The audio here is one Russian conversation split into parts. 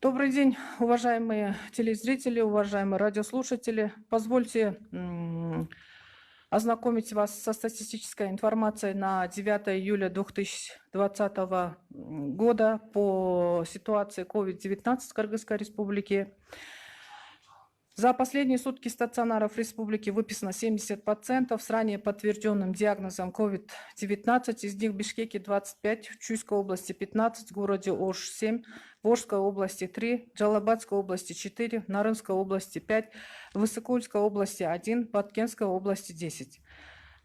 Добрый день, уважаемые телезрители, уважаемые радиослушатели. Позвольте ознакомить вас со статистической информацией на 9 июля 2020 года по ситуации COVID-19 в Кыргызской республике. За последние сутки стационаров республики выписано 70% с ранее подтвержденным диагнозом COVID-19. Из них в Бишкеке 25, в Чуйской области 15, в городе Ош 7, в Орской области 3, в Джалабадской области 4, в Нарынской области 5, в Высокольской области 1, в Баткенской области 10.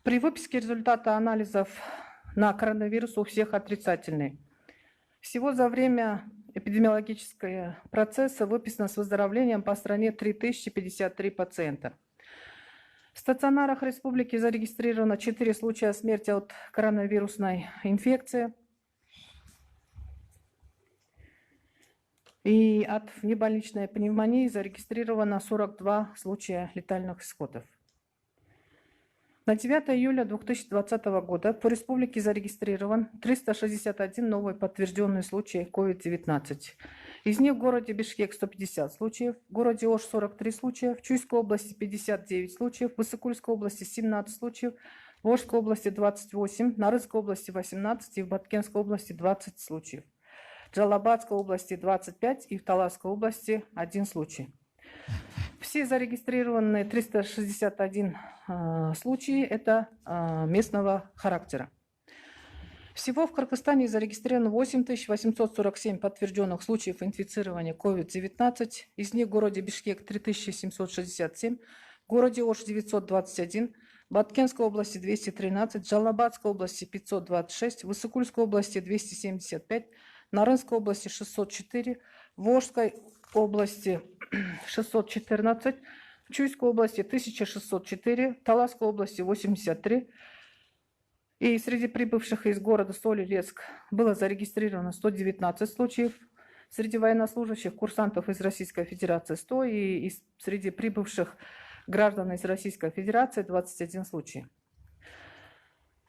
При выписке результата анализов на коронавирус у всех отрицательный. Всего за время эпидемиологического процесса выписано с выздоровлением по стране 3053 пациента. В стационарах республики зарегистрировано 4 случая смерти от коронавирусной инфекции. И от внебольничной пневмонии зарегистрировано 42 случая летальных исходов. На 9 июля 2020 года по республике зарегистрирован 361 новый подтвержденный случай COVID-19. Из них в городе Бишкек 150 случаев, в городе Ош 43 случая, в Чуйской области 59 случаев, в Высокольской области 17 случаев, в Орской области 28, в Нарынской области 18 и в Баткенской области 20 случаев. В Джалабадской области 25 и в Таласской области 1 случай. Все зарегистрированные 361 случаи – это местного характера. Всего в Кыргызстане зарегистрировано 8847 подтвержденных случаев инфицирования COVID-19. Из них в городе Бишкек 3767, в городе Ош 921, в Баткенской области 213, в Джалабадской области 526, в Высокольской области 275, в Нарынской области 604, в Орской области 614, в Чуйской области 1604, в Таласской области 83. И среди прибывших из города Соль-Илецк было зарегистрировано 119 случаев. Среди военнослужащих, курсантов из Российской Федерации 100 и среди прибывших граждан из Российской Федерации 21 случай.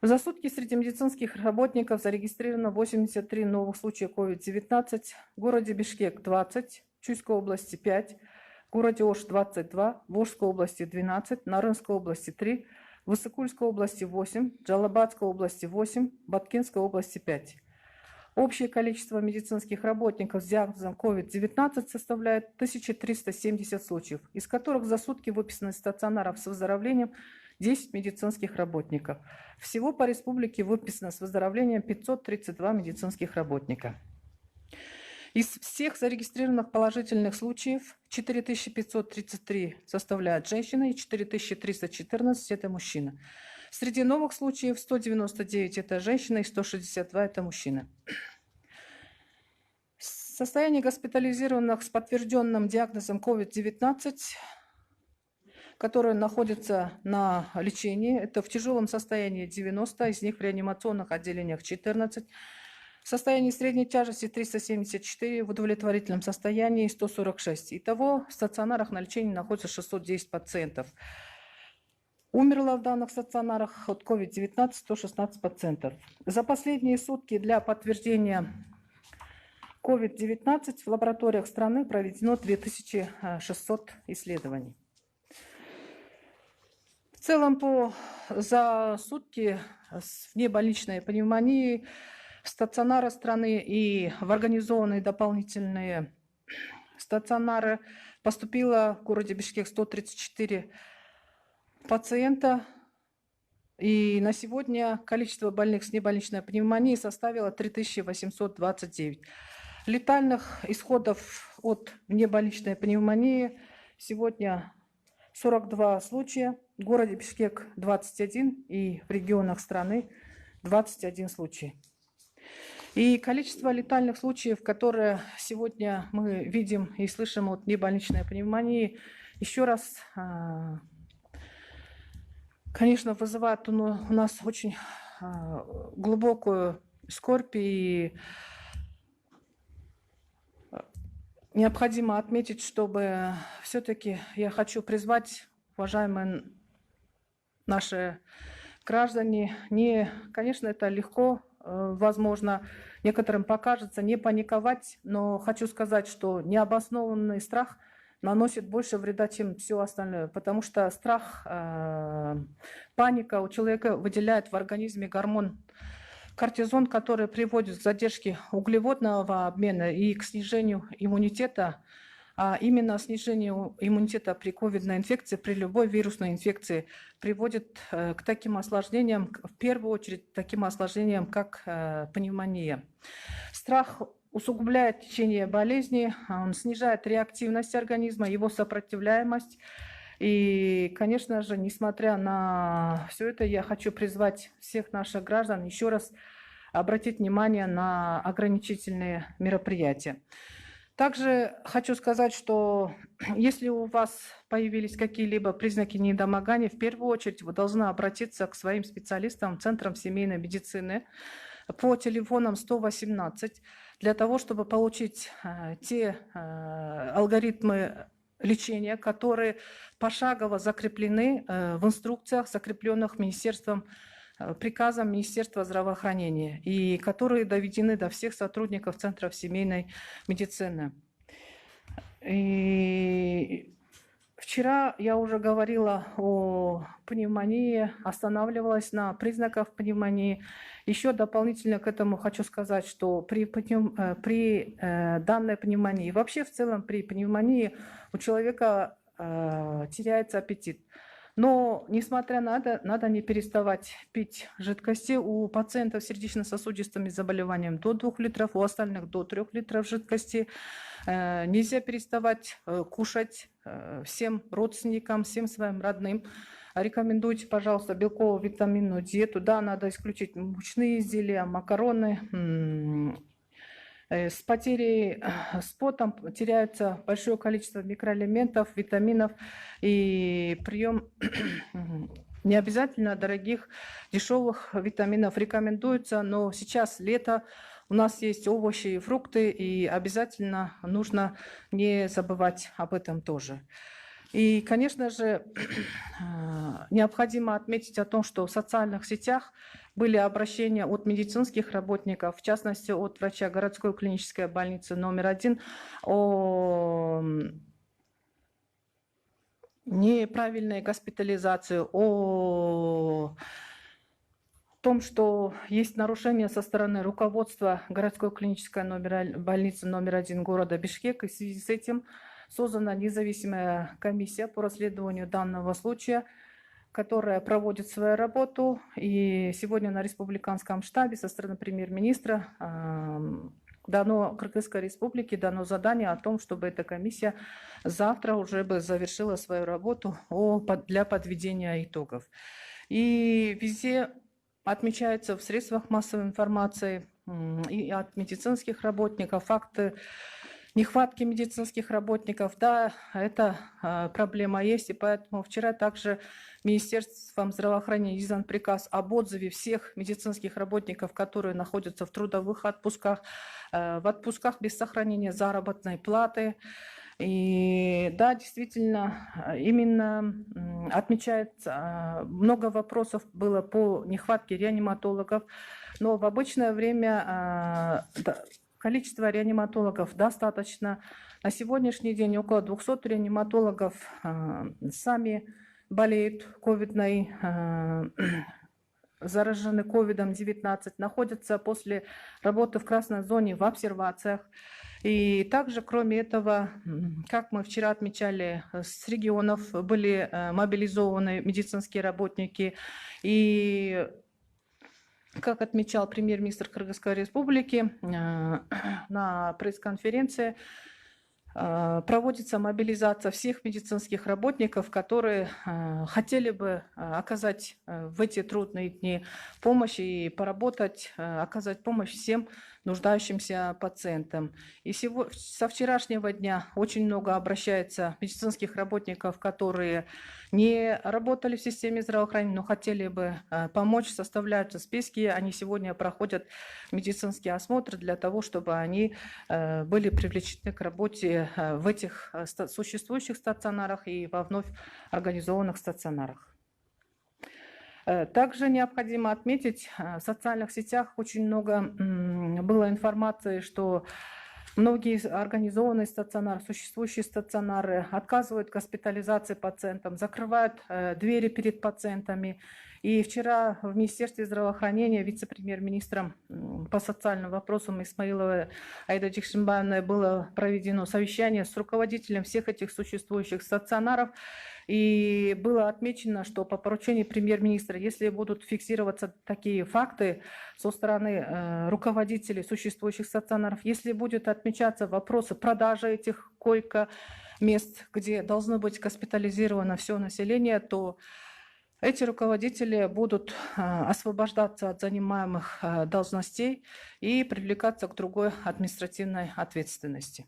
За сутки среди медицинских работников зарегистрировано 83 новых случая COVID-19. В городе Бишкек 20, в Чуйской области 5, в городе Ош 22, в Орской области 12, в Нарынской области 3, в Высокольской области 8, в Джалабадской области 8, в Баткенской области 5. Общее количество медицинских работников с диагнозом COVID-19 составляет 1370 случаев, из которых за сутки выписано из стационаров с выздоровлением 10 медицинских работников. Всего по республике выписано с выздоровлением 532 медицинских работника. Из всех зарегистрированных положительных случаев 4533 составляют женщины и 4314 – это мужчина. Среди новых случаев 199 – это женщины и 162 – это мужчины. Состояние госпитализированных с подтвержденным диагнозом COVID-19, которые находятся на лечении, это в тяжелом состоянии 90, из них в реанимационных отделениях 14, в состоянии средней тяжести 374, в удовлетворительном состоянии 146. Итого в стационарах на лечении находится 610 пациентов. Умерло в данных стационарах от COVID-19 116 пациентов. За последние сутки для подтверждения COVID-19 в лабораториях страны проведено 2600 исследований. В целом за сутки с внебольничной пневмонией в стационары страны и в организованные дополнительные стационары поступило в городе Бишкек 134 пациента. И на сегодня количество больных с внебольничной пневмонией составило 3829. Летальных исходов от внебольничной пневмонии сегодня 42 случая. В городе Бишкек 21 и в регионах страны 21 случай. И количество летальных случаев, которые сегодня мы видим и слышим от внебольничной пневмонии, еще раз, конечно, вызывает у нас очень глубокую скорбь, и необходимо отметить, чтобы все-таки я хочу призвать, уважаемые наши граждане, конечно, это легко возможно, некоторым покажется, не паниковать, но хочу сказать, что необоснованный страх наносит больше вреда, чем все остальное, потому что страх, паника у человека выделяет в организме гормон кортизон, который приводит к задержке углеводного обмена и к снижению иммунитета. А именно снижение иммунитета при ковидной инфекции, при любой вирусной инфекции приводит к таким осложнениям, в первую очередь таким осложнениям, как пневмония. Страх усугубляет течение болезни, он снижает реактивность организма, его сопротивляемость. И, конечно же, несмотря на все это, я хочу призвать всех наших граждан еще раз обратить внимание на ограничительные мероприятия. Также хочу сказать, что если у вас появились какие-либо признаки недомогания, в первую очередь вы должны обратиться к своим специалистам, центрам семейной медицины по телефонам 118 для того, чтобы получить те алгоритмы лечения, которые пошагово закреплены в инструкциях, закрепленных Министерством, приказом Министерства здравоохранения, и которые доведены до всех сотрудников Центров семейной медицины. И вчера я уже говорила о пневмонии, останавливалась на признаках пневмонии. Еще дополнительно к этому хочу сказать, что при данной пневмонии, вообще в целом при пневмонии у человека теряется аппетит. Но, несмотря на это, надо не переставать пить жидкости. У пациентов с сердечно-сосудистыми заболеваниями до 2 литров, у остальных до 3 литров жидкости. Нельзя переставать кушать всем родственникам, всем своим родным. Рекомендуйте, пожалуйста, белково-витаминную диету. Да, надо исключить мучные изделия, макароны. С потерей, с потом теряется большое количество микроэлементов, витаминов, и прием не обязательно дорогих, дешевых витаминов рекомендуется, но сейчас лето, у нас есть овощи и фрукты, и обязательно нужно не забывать об этом тоже. И, конечно же, необходимо отметить о том, что в социальных сетях были обращения от медицинских работников, в частности, от врача городской клинической больницы номер 1 о неправильной госпитализации, о том, что есть нарушения со стороны руководства городской клинической больницы номер 1 города Бишкек, и в связи с этим создана независимая комиссия по расследованию данного случая, которая проводит свою работу. И сегодня на республиканском штабе со стороны премьер-министра Кыргызской республике дано задание о том, чтобы эта комиссия завтра уже бы завершила свою работу для подведения итогов. И везде отмечается в средствах массовой информации и от медицинских работников факты нехватки медицинских работников. Да, эта проблема есть, и поэтому вчера также Министерством здравоохранения издан приказ об отзыве всех медицинских работников, которые находятся в трудовых отпусках, в отпусках без сохранения заработной платы. И да, действительно, именно отмечается, много вопросов было по нехватке реаниматологов, но в обычное время количество реаниматологов достаточно. На сегодняшний день около 200 реаниматологов сами болеют ковидной, заражены ковидом-19, находятся после работы в красной зоне в обсервациях. И также, кроме этого, как мы вчера отмечали, с регионов были мобилизованы медицинские работники. И как отмечал премьер-министр Кыргызской республики на пресс-конференции, проводится мобилизация всех медицинских работников, которые хотели бы оказать в эти трудные дни помощь и поработать, оказать помощь всем нуждающимся пациентам. И со вчерашнего дня очень много обращается медицинских работников, которые не работали в системе здравоохранения, но хотели бы помочь, составляются списки, они сегодня проходят медицинские осмотры для того, чтобы они были привлечены к работе в этих существующих стационарах и во вновь организованных стационарах. Также необходимо отметить, в социальных сетях очень много было информации, что многие организованные стационары, существующие стационары отказывают в госпитализации пациентам, закрывают двери перед пациентами. И вчера в Министерстве здравоохранения вице-премьер-министром по социальным вопросам Исмаиловой Аида Джикшинбаевной было проведено совещание с руководителем всех этих существующих стационаров. И было отмечено, что по поручению премьер-министра, если будут фиксироваться такие факты со стороны руководителей существующих стационаров, если будет отмечаться вопросы продажи этих койко-мест, где должно быть госпитализировано все население, то эти руководители будут освобождаться от занимаемых должностей и привлекаться к другой административной ответственности.